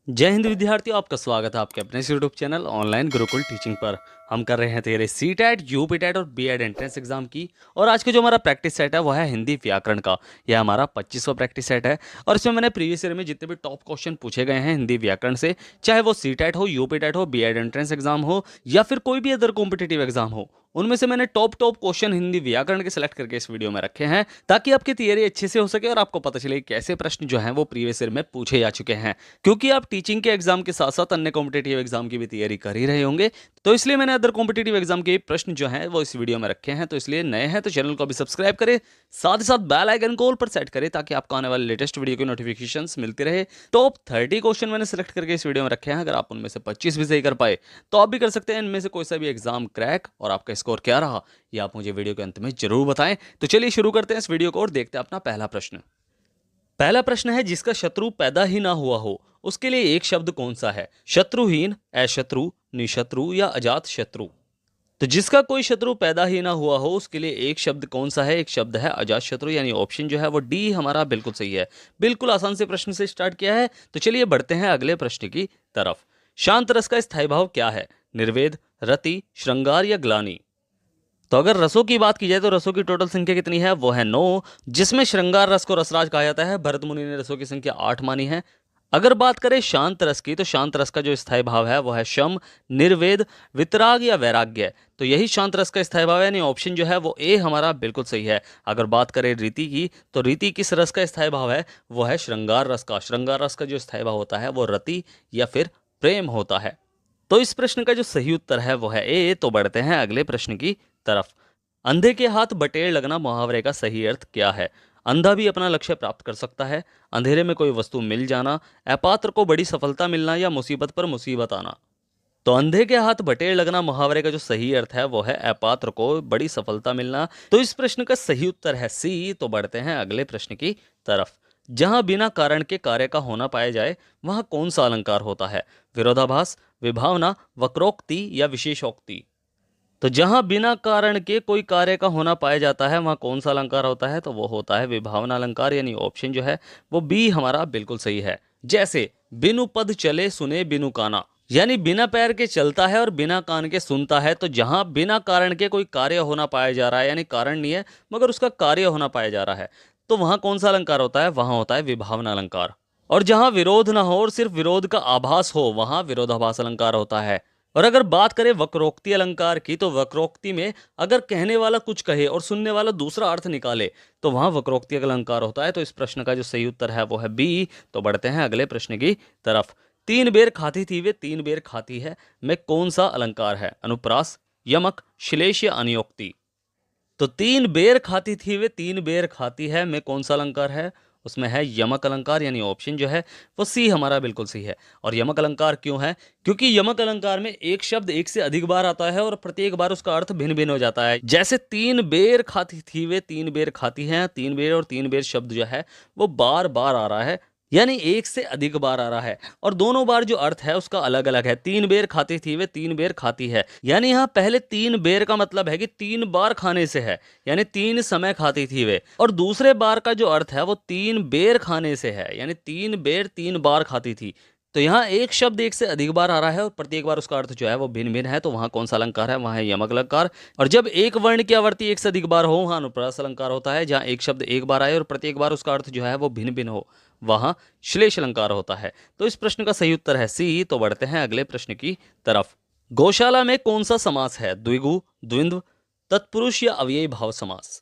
जय हिंद विद्यार्थियों, आपका स्वागत है आपके अपने YouTube channel online Gurukul teaching पर। हम कर रहे हैं तैयारी सीटेट, यूपीटेट और बीएड एंट्रेंस एग्जाम की। और आज का जो हमारा प्रैक्टिस सेट है वो है हिंदी व्याकरण का। यह हमारा 25वां प्रैक्टिस सेट है और इसमें मैंने प्रीवियस ईयर में जितने भी टॉप क्वेश्चन पूछे गए हैं हिंदी व्याकरण से, चाहे वो सीटेट हो, यूपीटेट हो, बीएड एंट्रेंस एग्जाम हो या फिर कोई भी अदर कॉम्पिटेटिव एग्जाम हो, उनमें से मैंने टॉप क्वेश्चन हिंदी व्याकरण के सिलेक्ट करके इस वीडियो में रखे हैं ताकि आपकी तैयारी अच्छे से हो सके और आपको पता चले कैसे प्रश्न जो हैं वो प्रीवियस ईयर में पूछे जा चुके हैं। क्योंकि आप टीचिंग के एग्जाम के साथ साथ अन्य कॉम्पिटेटिव एग्जाम की भी तैयारी कर ही रहे होंगे, तो इसलिए मैंने अदर कॉम्पिटेटिव एग्जाम के प्रश्न जो हैं वो इस वीडियो में रखे हैं। तो इसलिए नए हैं तो चैनल को भी सब्सक्राइब करें, साथ ही साथ बेल आइकन को ऑल पर सेट करें ताकि आपको आने वाले लेटेस्ट वीडियो की नोटिफिकेशंस मिलती रहे। टॉप 30 क्वेश्चन मैंने सेलेक्ट करके इस वीडियो में रखे हैं। अगर आप उनमें से 25 भी सही कर पाए तो आप भी कर सकते हैं इनमें से कोई सा भी एग्जाम क्रैक। और आपका स्कोर क्या रहा ये आप मुझे वीडियो के अंत में जरूर बताएं। तो चलिए शुरू करते हैं इस वीडियो को और देखते हैं अपना पहला प्रश्न। पहला प्रश्न है, जिसका शत्रु पैदा ही ना हुआ हो उसके लिए एक शब्द कौन सा है? शत्रुहीन, अशत्रु, निशत्रु या अजात शत्रु? तो जिसका कोई शत्रु पैदा ही ना हुआ हो उसके लिए एक शब्द कौन सा है? एक शब्द है अजात शत्रु, यानी ऑप्शन जो है वो डी हमारा बिल्कुल सही है। बिल्कुल आसान से प्रश्न से स्टार्ट किया है। तो चलिए बढ़ते हैं अगले प्रश्न की तरफ। शांत रस का स्थायी भाव क्या है? निर्वेद, रति, श्रृंगार या ग्लानि? तो अगर रसों की बात की जाए तो रसों की टोटल संख्या कितनी है? वो है 9, जिसमें श्रृंगार रस को रसराज कहा जाता है। भरत मुनि ने रसों की संख्या 8 मानी है। अगर बात करें शांत रस की तो शांत रस का जो स्थायी भाव है वो है शम, निर्वेद, वितराग या वैराग्य। तो यही शांत रस का स्थायी भाव है, यानी ऑप्शन जो है वो ए हमारा बिल्कुल सही है। अगर बात करें रीति की तो रीति किस रस का स्थायी भाव है? वो है श्रृंगार रस का। श्रृंगार रस का जो स्थायी भाव होता है वो रति या फिर प्रेम होता है। तो इस प्रश्न का जो सही उत्तर है वो है ए। तो बढ़ते हैं अगले प्रश्न की तरफ। अंधे के हाथ बटेर लगना मुहावरे का सही अर्थ क्या है? अंधा भी अपना लक्ष्य प्राप्त कर सकता है, अंधेरे में कोई वस्तु मिल जाना, अपात्र को बड़ी सफलता मिलना या मुसीबत पर मुसीबत आना? तो अंधे के हाथ बटेर लगना मुहावरे का जो सही अर्थ है वो है अपात्र को बड़ी सफलता मिलना। तो इस प्रश्न का सही उत्तर है सी। तो बढ़ते हैं अगले प्रश्न की तरफ। जहां बिना कारण के कार्य का होना पाया जाए वहां कौन सा अलंकार होता है? विरोधाभास, विभावना, वक्रोक्ति या विशेषोक्ति? तो जहां बिना कारण के कोई कार्य का होना पाया जाता है वहां कौन सा अलंकार होता है? तो वो होता है विभावना अलंकार, यानी ऑप्शन जो है वो बी हमारा बिल्कुल सही है। जैसे बिनु पद चले सुने बिनु काना, यानी बिना पैर के चलता है और बिना कान के सुनता है। तो जहां बिना कारण के कोई कार्य होना पाया जा रहा है, यानी कारण नहीं है मगर उसका कार्य होना पाया जा रहा है, तो वहां कौन सा अलंकार होता है? वहां होता है विभावना अलंकार। और जहां विरोध ना हो और सिर्फ विरोध का आभास हो वहां विरोधाभास अलंकार होता है। और अगर बात करें वक्रोक्ति अलंकार की तो वक्रोक्ति में अगर कहने वाला कुछ कहे और सुनने वाला दूसरा अर्थ निकाले तो वहां वक्रोक्ति अलंकार होता है। तो इस प्रश्न का जो सही उत्तर है वो है बी। तो बढ़ते हैं अगले प्रश्न की तरफ। तीन बेर खाती थी वे तीन बेर खाती है में कौन सा अलंकार है? अनुप्रास, यमक, श्लेष या अनियोक्ति? तो तीन बेर खाती थी वे तीन बेर खाती है में कौन सा अलंकार है? उसमें है यमक अलंकार, यानी ऑप्शन जो है वो सी हमारा बिल्कुल सही है। और यमक अलंकार क्यों है? क्योंकि यमक अलंकार में एक शब्द एक से अधिक बार आता है और प्रत्येक बार उसका अर्थ भिन्न भिन्न हो जाता है। जैसे तीन बेर खाती थी वे तीन बेर खाती हैं, तीन बेर और तीन बेर शब्द जो है वो बार बार आ रहा है, यानी एक से अधिक बार आ रहा है और दोनों बार जो अर्थ है उसका अलग अलग है। तीन बेर खाती थी वे तीन बेर खाती है, यानी यहाँ पहले तीन बेर का मतलब है कि तीन बार खाने से है, यानी तीन समय खाती थी वे। और दूसरे बार का जो अर्थ है वो तीन बेर खाने से है, यानी तीन बेर तीन बार खाती थी। तो यहाँ एक शब्द एक से अधिक बार आ रहा है और प्रत्येक बार उसका अर्थ जो है वो भिन्न भिन्न है। तो वहां कौन सा अलंकार है? वहां है यमक अलंकार। और जब एक वर्ण की आवर्ती एक से अधिक बार हो वहां अनुप्रास अलंकार होता है। जहां एक शब्द एक बार आए और प्रत्येक बार उसका अर्थ जो है वो भिन्न भिन्न हो वहां श्लेष अलंकार होता है। तो इस प्रश्न का सही उत्तर है सी। तो बढ़ते हैं अगले प्रश्न की तरफ। गौशाला में कौन सा समास है? द्विगु, द्विंद्व, तत्पुरुष या अव्ययी भाव समास?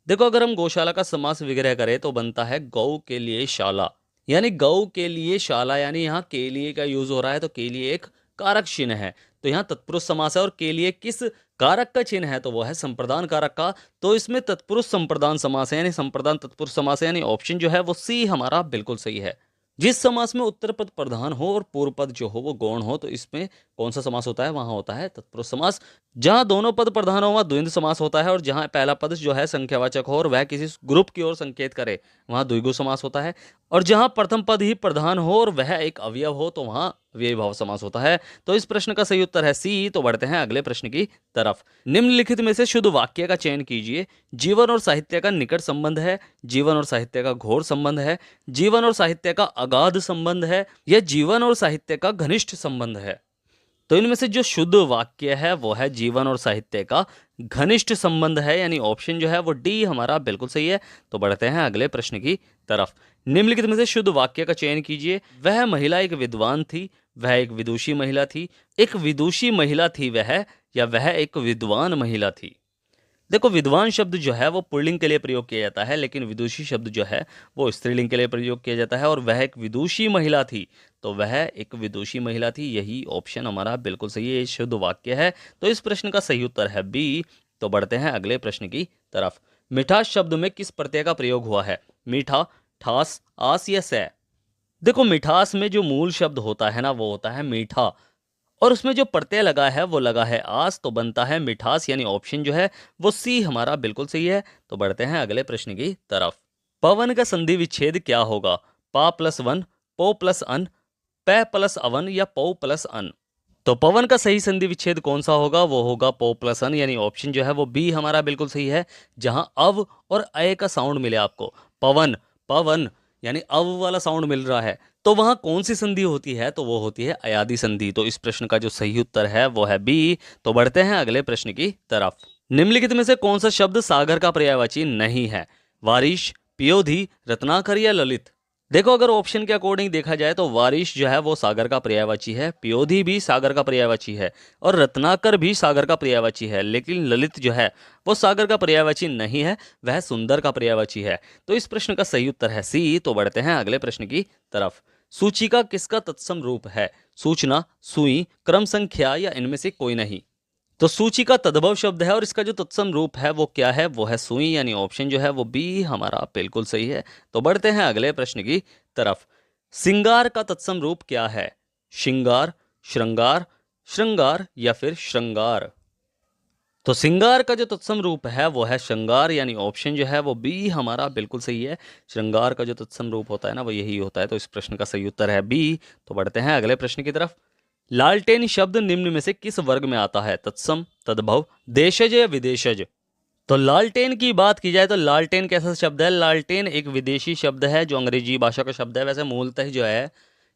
देखो, अगर हम गौशाला का समास विग्रह करें तो बनता है गौ के लिए शाला, यानी गौ के लिए शाला, यानी यहाँ के लिए का यूज हो रहा है तो के लिए एक कारक चिन्ह है। तो यहाँ तत्पुरुष समास है और के लिए किस कारक का चिन्ह है? तो वो है संप्रदान कारक का। तो इसमें तत्पुरुष संप्रदान समास है, यानी संप्रदान तत्पुरुष समास है, यानी ऑप्शन जो है वो सी हमारा बिल्कुल सही है। जिस समास में उत्तर पद प्रधान हो और पूर्व पद जो हो वो गौण हो तो इसमें कौन सा समास होता है? वहां होता है तत्पुरुष समास। जहां दोनों पद प्रधान हो वहां द्वंद्व समास होता है और जहां पहला पद जो है संख्यावाचक हो और वह किसी ग्रुप की ओर संकेत करे वहां द्विगु समास होता है। और जहां प्रथम पद ही प्रधान हो और वह एक अवयव हो तो वहां अव्ययी भाव समास होता है। तो इस प्रश्न का सही उत्तर है सी। तो बढ़ते हैं अगले प्रश्न की तरफ। निम्नलिखित में से शुद्ध वाक्य का चयन कीजिए। जीवन और साहित्य का निकट संबंध है, जीवन और साहित्य का घोर संबंध है, जीवन और साहित्य का अगाध संबंध है, या जीवन और साहित्य का घनिष्ठ संबंध है। तो इनमें से जो शुद्ध वाक्य है वो है जीवन और साहित्य का घनिष्ठ संबंध है, यानी ऑप्शन जो है वो डी हमारा बिल्कुल सही है। तो बढ़ते हैं अगले प्रश्न की तरफ। निम्नलिखित में से शुद्ध वाक्य का चयन कीजिए। वह महिला एक विद्वान थी, वह एक विदुषी महिला थी, एक विदुषी महिला थी वह, या वह एक विद्वान महिला थी। देखो, विद्वान शब्द जो है वो पुल्लिंग के लिए प्रयोग किया जाता है, लेकिन विदुषी शब्द जो है वो स्त्रीलिंग के लिए प्रयोग किया जाता है। और वह एक विदुषी महिला थी, तो वह एक विदुषी महिला थी, यही ऑप्शन हमारा बिल्कुल सही है, ये शुद्ध वाक्य है। तो इस प्रश्न का सही उत्तर है बी। तो बढ़ते हैं अगले प्रश्न की तरफ। मिठास शब्द में किस प्रत्यय का प्रयोग हुआ है? मीठा, ठास, आस या सै? देखो, मिठास में जो मूल शब्द होता है ना वो होता है मीठा, और उसमें जो प्रत्यय लगा है वो लगा है आस, तो बनता है मिठास, यानी ऑप्शन जो है वो सी हमारा बिल्कुल सही है। तो बढ़ते हैं अगले प्रश्न की तरफ। पवन का संधि विच्छेद क्या होगा? पा प्लस वन, पो प्लस अन, पै प्लस अवन, या पौ प्लस अन? तो पवन का सही संधि विच्छेद कौन सा होगा? वो होगा पो प्लस अन, यानी ऑप्शन जो है वो बी हमारा बिल्कुल सही है। जहां अव और अय का साउंड मिले आपको, पवन, पवन यानी अव वाला साउंड मिल रहा है, तो वहां कौन सी संधि होती है? तो वो होती है अयादि संधि। तो इस प्रश्न का जो सही उत्तर है वो है बी। तो बढ़ते हैं अगले प्रश्न की तरफ। निम्नलिखित में से कौन सा शब्द सागर का पर्यायवाची नहीं है? वारिश, पियोधी, रत्नाकर या ललित? देखो, अगर ऑप्शन के अकॉर्डिंग देखा जाए तो वारिश जो है वो सागर का पर्यायवाची है, पियोधी भी सागर का पर्यायवाची है, और रत्नाकर भी सागर का पर्यायवाची है, लेकिन ललित जो है वो सागर का पर्यायवाची नहीं है, वह सुंदर का पर्यायवाची है। तो इस प्रश्न का सही उत्तर है सी। तो बढ़ते हैं अगले प्रश्न की तरफ। सूचिका किसका तत्सम रूप है? सूचना, सुई, क्रम संख्या, या इनमें से कोई नहीं? तो सूची का तद्भव शब्द है, और इसका जो तत्सम रूप है वो क्या है? वो है सुई, यानी ऑप्शन जो है वो बी हमारा बिल्कुल सही है। तो बढ़ते हैं अगले प्रश्न की तरफ। सिंगार का तत्सम रूप क्या है? श्रृंगार, श्रृंगार, श्रृंगार, या फिर श्रृंगार? तो सिंगार का जो तत्सम रूप है वो है श्रृंगार, यानी ऑप्शन जो है वो बी हमारा बिल्कुल सही है। श्रृंगार का जो तत्सम रूप होता है ना वो यही होता है। तो इस प्रश्न का सही उत्तर है बी। तो बढ़ते हैं अगले प्रश्न की तरफ। लालटेन शब्द निम्न में से किस वर्ग में आता है? तत्सम, तद्भव, देशज या विदेशज? तो लालटेन की बात की जाए तो लालटेन कैसा शब्द है? लालटेन एक विदेशी शब्द है जो अंग्रेजी भाषा का शब्द है। वैसे मूलतः जो है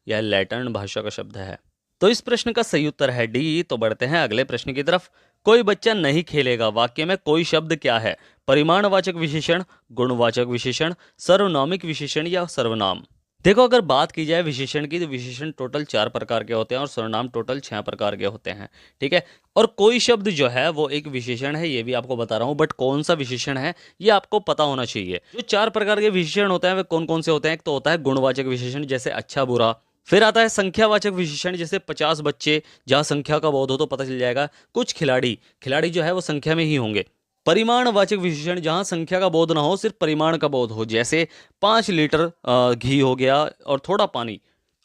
यह लैटिन भाषा का शब्द है। तो इस प्रश्न का सही उत्तर है डी। तो बढ़ते हैं अगले प्रश्न की तरफ। कोई बच्चा नहीं खेलेगा वाक्य में कोई शब्द क्या है? परिमाणवाचक विशेषण, गुणवाचक विशेषण, सर्वनामिक विशेषण, या सर्वनाम? देखो, अगर बात की जाए विशेषण की तो विशेषण टोटल 4 प्रकार के होते हैं और सर्वनाम टोटल 6 प्रकार के होते हैं। ठीक है, और कोई शब्द जो है वो एक विशेषण है, ये भी आपको बता रहा हूँ, बट कौन सा विशेषण है ये आपको पता होना चाहिए। जो 4 प्रकार के विशेषण होते हैं वे कौन कौन से होते हैं? एक तो होता है गुणवाचक विशेषण, जैसे अच्छा बुरा। फिर आता है संख्यावाचक विशेषण, जैसे 50 बच्चे, जहां संख्या का बोध हो तो पता चल जाएगा। कुछ खिलाड़ी, खिलाड़ी जो है वो संख्या में ही होंगे। परिमाणवाचक विशेषण, जहां संख्या का बोध ना हो, सिर्फ परिमाण का बोध हो, जैसे 5 लीटर घी हो गया और थोड़ा पानी।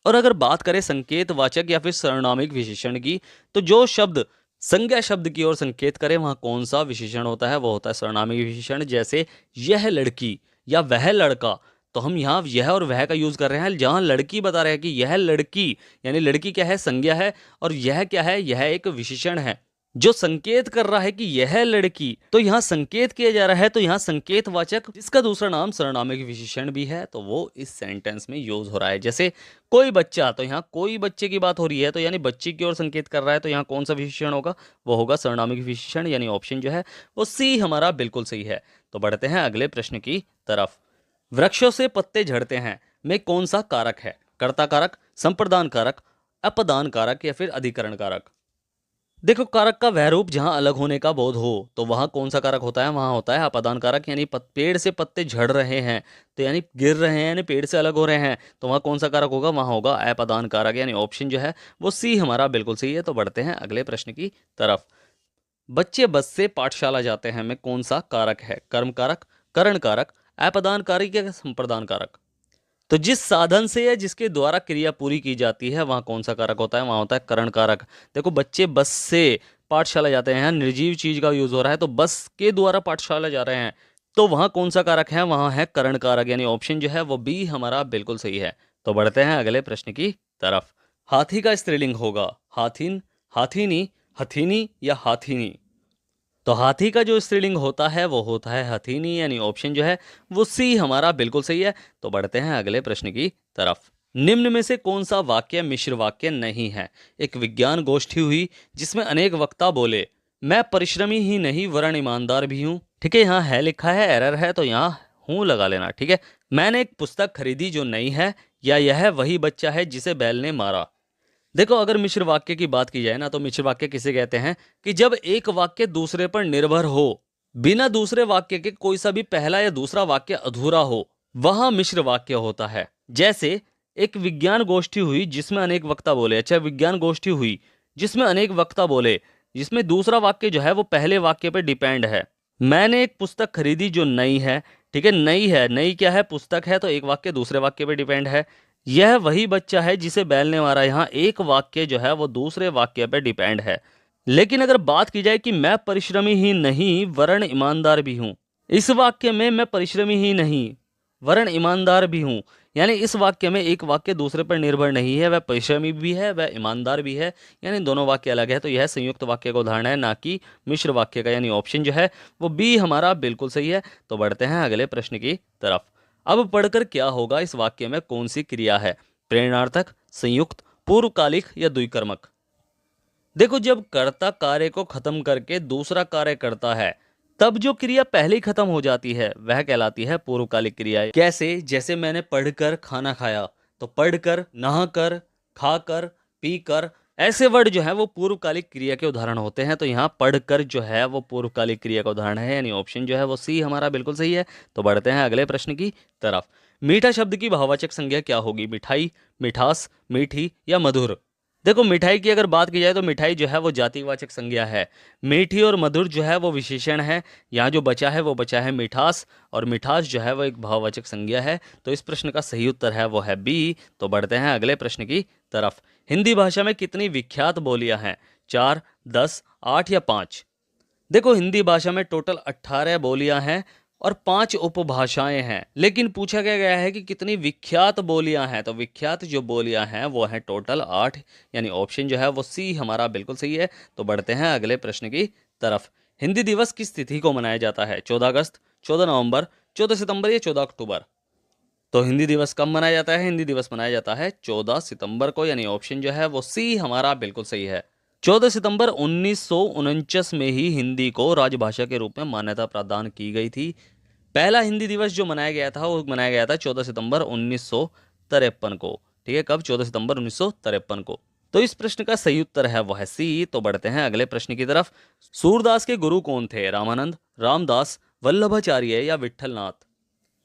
और अगर बात करें संकेतवाचक या फिर सर्वनामिक विशेषण की, तो जो शब्द संज्ञा शब्द की ओर संकेत करे वहां कौन सा विशेषण होता है? वो होता है सर्वनामिक विशेषण। जैसे यह लड़की या वह लड़का, तो हम यहाँ यह और वह का यूज कर रहे हैं। जहां लड़की बता रहे हैं कि यह लड़की, यानी लड़की क्या है? संज्ञा है, और यह क्या है? यह एक विशेषण है जो संकेत कर रहा है कि यह लड़की। तो यहां संकेत किया जा रहा है, तो यहां संकेतवाचक जिसका दूसरा नाम सर्वनामिक विशेषण भी है, तो वो इस सेंटेंस में यूज हो रहा है। जैसे कोई बच्चा, तो यहाँ कोई बच्चे की बात हो रही है, तो यानी बच्चे की ओर संकेत कर रहा है, तो यहाँ कौन सा विशेषण होगा? वो होगा सर्वनामिक विशेषण, यानी ऑप्शन जो है वो सी हमारा बिल्कुल सही है। तो बढ़ते हैं अगले प्रश्न की तरफ। वृक्षों से पत्ते झड़ते हैं में कौन सा कारक है? कर्ता कारक, संप्रदान कारक, अपदान कारक, या फिर अधिकरण कारक? देखो, कारक का वह रूप जहां अलग होने का बोध हो, तो वहां कौन सा कारक होता है? वहां होता है अपादान कारक, यानी पेड़ से पत्ते झड़ रहे हैं, तो यानी गिर रहे हैं, यानी पेड़ से अलग हो रहे हैं, तो वहां कौन सा कारक होगा? वहां होगा अपादान कारक, यानी ऑप्शन जो है वो सी हमारा बिल्कुल सही है। तो बढ़ते हैं अगले प्रश्न की तरफ। बच्चे बस से पाठशाला जाते हैं में कौन सा कारक है? कर्म कारक, करण कारक, अपादान कारक, या संप्रदान कारक? तो जिस साधन से या जिसके द्वारा क्रिया पूरी की जाती है वहां कौन सा कारक होता है? वहां होता है करण कारक। देखो, बच्चे बस से पाठशाला जाते हैं, निर्जीव चीज का यूज हो रहा है, तो बस के द्वारा पाठशाला जा रहे हैं, तो वहाँ कौन सा कारक है? वहाँ है करण कारक, यानी ऑप्शन जो है वो बी हमारा बिल्कुल सही है। तो बढ़ते हैं अगले प्रश्न की तरफ। हाथी का स्त्रीलिंग होगा हाथिन, हाथिनी, हथिनी या हाथिनी? तो हाथी का जो स्त्रीलिंग होता है वो होता है हथिनी, यानी ऑप्शन जो है वो सी हमारा बिल्कुल सही है। तो बढ़ते हैं अगले प्रश्न की तरफ। निम्न में से कौन सा वाक्य मिश्र वाक्य नहीं है? एक विज्ञान गोष्ठी हुई जिसमें अनेक वक्ता बोले, मैं परिश्रमी ही नहीं वरन ईमानदार भी हूँ। ठीक है, यहाँ है लिखा है, एरर है, तो यहाँ हूँ लगा लेना। ठीक है। मैंने एक पुस्तक खरीदी जो नई है, या यह वही बच्चा है जिसे बैल ने मारा? देखो, अगर मिश्र वाक्य की बात की जाए ना, तो मिश्र वाक्य किसे कहते हैं? कि जब एक वाक्य दूसरे पर निर्भर हो, बिना दूसरे वाक्य के कोई सा भी पहला या दूसरा वाक्य अधूरा हो, वहां मिश्र वाक्य होता है। जैसे एक विज्ञान गोष्ठी हुई जिसमें अनेक वक्ता बोले। अच्छा, विज्ञान गोष्ठी हुई जिसमें अनेक वक्ता बोले, जिसमें दूसरा वाक्य जो है वो पहले वाक्य पे डिपेंड है। मैंने एक पुस्तक खरीदी जो नई है। ठीक है, नई है, नई क्या है? पुस्तक है, तो एक वाक्य दूसरे वाक्य पे डिपेंड है। यह वही बच्चा है जिसे बैल ने मारा, यहाँ एक वाक्य जो है वो दूसरे वाक्य पे डिपेंड है। लेकिन अगर बात की जाए कि मैं परिश्रमी ही नहीं वरन ईमानदार भी हूं, इस वाक्य में मैं परिश्रमी ही नहीं वरन ईमानदार भी हूं, यानी इस वाक्य में एक वाक्य दूसरे पर निर्भर नहीं है, वह परिश्रमी भी है, वह ईमानदार भी है, यानी दोनों वाक्य अलग है। तो यह संयुक्त वाक्य का उदाहरण है, ना कि मिश्र वाक्य का, यानी ऑप्शन जो है वो बी हमारा बिल्कुल सही है। तो बढ़ते हैं अगले प्रश्न की तरफ। अब पढ़कर क्या होगा? इस वाक्य में कौन सी क्रिया है? प्रेरणार्थक, संयुक्त, पूर्वकालिक या द्विकर्मक? देखो, जब कर्ता कार्य को खत्म करके दूसरा कार्य करता है, तब जो क्रिया पहले ही खत्म हो जाती है वह कहलाती है पूर्वकालिक क्रिया। कैसे? जैसे मैंने पढ़कर खाना खाया, तो पढ़कर, नहाकर, खाकर, पीकर, ऐसे वर्ड जो है वो पूर्वकालिक क्रिया के उदाहरण होते हैं। तो यहाँ पढ़कर जो है वो पूर्वकालिक क्रिया का उदाहरण है, यानी ऑप्शन जो है वो सी हमारा बिल्कुल सही है। तो बढ़ते हैं अगले प्रश्न की तरफ। मीठा शब्द की भाववाचक संज्ञा क्या होगी? मिठाई, मिठास, मीठी या मधुर? देखो, मिठाई की अगर बात की जाए तो मिठाई जो है वो जातिवाचक संज्ञा है। मीठी और मधुर जो है वो विशेषण है। यहाँ जो बचा है वो बचा है मिठास, और मिठास जो है वो एक भाववाचक संज्ञा है। तो इस प्रश्न का सही उत्तर है वो है बी। तो बढ़ते हैं अगले प्रश्न की तरफ। हिंदी भाषा में कितनी विख्यात बोलियां हैं? 4, 10, 8 या 5? देखो, हिंदी भाषा में टोटल 18 बोलियां हैं और 5 उपभाषाएं हैं। लेकिन पूछा क्या गया है कि कितनी विख्यात बोलियां हैं? तो विख्यात जो बोलियां हैं वो हैं टोटल 8, यानी ऑप्शन जो है वो सी हमारा बिल्कुल सही है। तो बढ़ते हैं अगले प्रश्न की तरफ। हिंदी दिवस किस तिथि को मनाया जाता है? 14 अगस्त, 14 नवंबर, 14 सितंबर या 14 अक्टूबर? तो हिंदी दिवस कब मनाया जाता है? हिंदी दिवस मनाया जाता है 14 सितंबर को, यानी ऑप्शन जो है वो सी हमारा बिल्कुल सही है। 14 सितंबर 1949 में ही हिंदी को राजभाषा के रूप में मान्यता प्रदान की गई थी। पहला हिंदी दिवस जो मनाया गया था वो मनाया गया था 14 सितंबर 1953 को। ठीक है, कब? 14 सितंबर 1953 को। तो इस प्रश्न का सही उत्तर है वो है सी। तो बढ़ते हैं अगले प्रश्न की तरफ। सूरदास के गुरु कौन थे? रामानंद, रामदास, वल्लभाचार्य या विठलनाथ?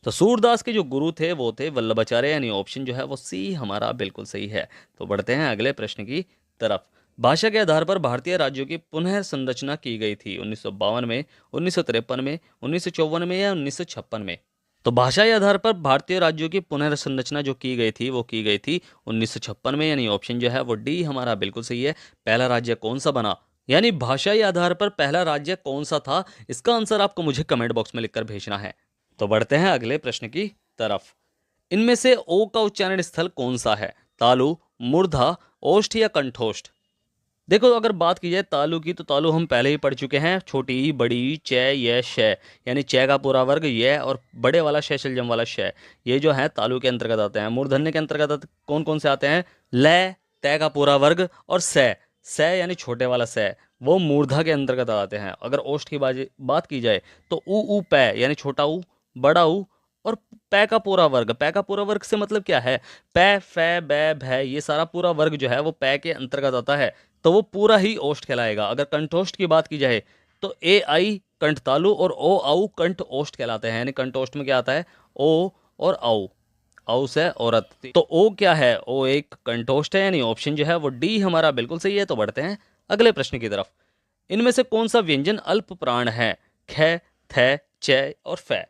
तो सूरदास के जो गुरु थे वो थे वल्लभाचार्य, यानी ऑप्शन जो है वो सी हमारा बिल्कुल सही है। तो बढ़ते हैं अगले प्रश्न की तरफ। भाषा के आधार पर भारतीय राज्यों की पुनः संरचना की गई थी 1952 में, 1953 में, 1954 में या 1956 में? तो भाषा के आधार पर भारतीय राज्यों की पुनर्संरचना जो की गई थी वो की गई थी 1956 में, यानी ऑप्शन जो है वो डी हमारा बिल्कुल सही है। पहला राज्य कौन सा बना, यानी भाषाई आधार पर पहला राज्य कौन सा था, इसका आंसर आपको मुझे कमेंट बॉक्स में लिखकर भेजना है। तो बढ़ते हैं अगले प्रश्न की तरफ। इनमें से ओ का उच्चारण स्थल कौन सा है? तालु, मूर्धा, ओष्ठ या कंठोष्ठ? देखो, अगर बात की जाए तालु की, तो तालु हम पहले ही पढ़ चुके हैं। छोटी, बड़ी, च, य, श, यानी च का पूरा वर्ग य, और बड़े वाला श शलजम वाला श, ये जो है तालु के अंतर्गत आते हैं। मूर्धन्य के अंतर्गत कौन कौन से आते हैं? ल, त का पूरा वर्ग और स यानी छोटे वाला स, वो मूर्धा के अंतर्गत आते हैं। अगर ओष्ठ की बात की जाए तो उ पै, यानी छोटा ऊ, बड़ा ऊ और पै का पूरा वर्ग। पै का पूरा वर्ग से मतलब क्या है? पै, फै, बै, भै, ये सारा पूरा वर्ग जो है वो पै के अंतर्गत आता है, तो वो पूरा ही ओष्ठ कहलाएगा। अगर कंठोष्ठ की बात की जाए तो ए आई कंठ तालु और ओ आउ कंठ ओष्ठ कहलाते हैं। यानी कंठोष्ठ में क्या आता है? ओ और आउ, आउ से औरत। तो ओ क्या है? ओ एक कंठोष्ठ है, यानी ऑप्शन जो है वो डी हमारा बिल्कुल सही है। तो बढ़ते हैं अगले प्रश्न की तरफ। इनमें से कौन सा व्यंजन अल्प प्राण है? ख, थ, च और फै?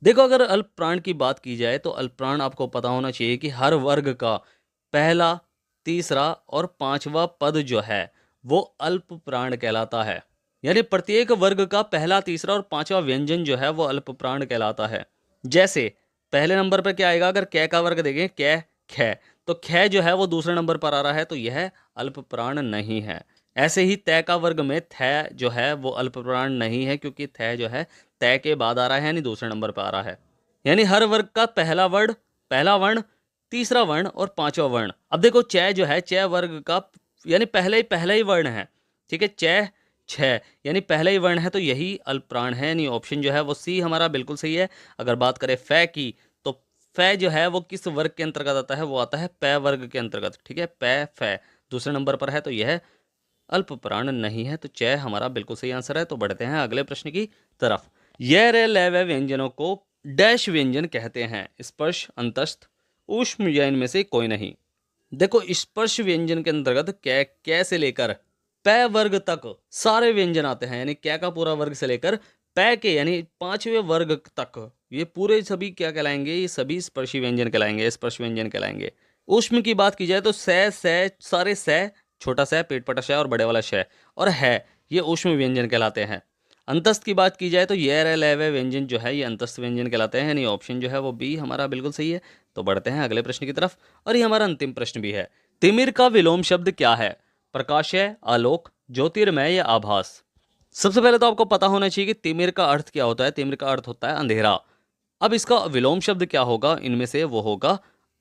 देखो, अगर अल्प प्राण की बात की जाए तो अल्प प्राण आपको पता होना चाहिए कि हर वर्ग का पहला, तीसरा और पांचवा पद जो है वो अल्प प्राण कहलाता है। यानी प्रत्येक वर्ग का पहला, तीसरा और पांचवा व्यंजन जो है वो अल्पप्राण कहलाता है। जैसे पहले नंबर पर क्या आएगा, अगर कै का वर्ग देखें, कै ख, तो ख जो है वो दूसरे नंबर पर आ रहा है, तो यह अल्पप्राण नहीं है। ऐसे ही तय का वर्ग में थ जो है वो अल्पप्राण नहीं है, क्योंकि थ जो है तय के बाद आ रहा है, यानी दूसरे नंबर पर आ रहा है। यानी हर वर्ग का पहला वर्ण, तीसरा वर्ण और पांचवा वर्ण। अब देखो च जो है, च वर्ग का यानी पहला ही वर्ण है, ठीक है, च छ यानी पहला ही वर्ण है, तो यही अल्पप्राण है, यानी ऑप्शन जो है वो सी हमारा बिल्कुल सही है। अगर बात करें फ की, तो फ जो है वो किस वर्ग के अंतर्गत आता है, वो आता है प वर्ग के अंतर्गत, ठीक है, प फ दूसरे नंबर पर है, तो यह अल्पप्राण नहीं है, तो च हमारा बिल्कुल सही आंसर है। तो बढ़ते हैं अगले प्रश्न की तरफ। यह रे लय व्यंजनों को डैश व्यंजन कहते हैं, स्पर्श, अंतस्थ, ऊष्म या इनमें से कोई नहीं। देखो स्पर्श व्यंजन के अंतर्गत कै से लेकर पै वर्ग तक सारे व्यंजन आते हैं, यानी कै का पूरा वर्ग से लेकर पै के यानी पांचवें वर्ग तक ये पूरे सभी क्या कहलाएंगे, ये सभी स्पर्शी व्यंजन कहलाएंगे, स्पर्श व्यंजन कहलाएंगे। ऊष्म की बात की जाए तो सारे छोटा स, पेटपटा श और बड़े वाला श और है, ये ऊष्म व्यंजन कहलाते हैं। अंतस्थ की बात की जाए तो ये लय व्यंजन जो है ये अंतस्थ व्यंजन कहलाते हैं, यानी ऑप्शन जो है वो बी हमारा बिल्कुल सही है। तो बढ़ते हैं अगले प्रश्न की तरफ, और ये हमारा अंतिम प्रश्न भी है। तिमिर का विलोम शब्द क्या है, प्रकाशय, आलोक, ज्योतिर्मय या आभास। सबसे पहले तो आपको पता होना चाहिए कि तिमिर का अर्थ क्या होता है। तिमिर का अर्थ होता है अंधेरा। अब इसका विलोम शब्द क्या होगा, इनमें से वो होगा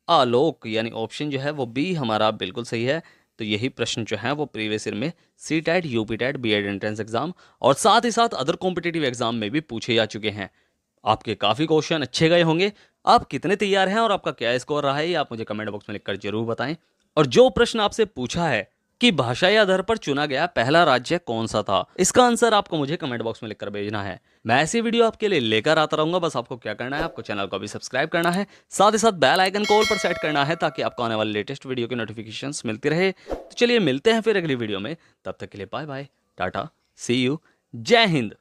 आलोक, यानी ऑप्शन जो है वो बी हमारा बिल्कुल सही है। तो यही प्रश्न जो है वो प्रीवियस ईयर में C TET, UP TET, B Ed entrance exam और साथ ही साथ अदर कॉम्पिटेटिव एग्जाम में भी पूछे जा चुके हैं। आपके काफ़ी क्वेश्चन अच्छे गए होंगे। आप कितने तैयार हैं और आपका क्या स्कोर रहा है, ये आप मुझे कमेंट बॉक्स में लिखकर जरूर बताएं। और जो प्रश्न आपसे पूछा है कि भाषाई आधार पर चुना गया पहला राज्य कौन सा था, इसका आंसर आपको मुझे कमेंट बॉक्स में लिखकर भेजना है। मैं ऐसी वीडियो आपके लिए लेकर आता रहूंगा। बस आपको क्या करना है, आपको चैनल को भी सब्सक्राइब करना है, साथ ही साथ बेल आइकन को ऑल पर सेट करना है, ताकि आपको आने वाले लेटेस्ट वीडियो की नोटिफिकेशंस मिलती रहे। तो चलिए मिलते हैं फिर अगली वीडियो में, तब तक के लिए बाय बाय, टाटा, सी यू, जय हिंद।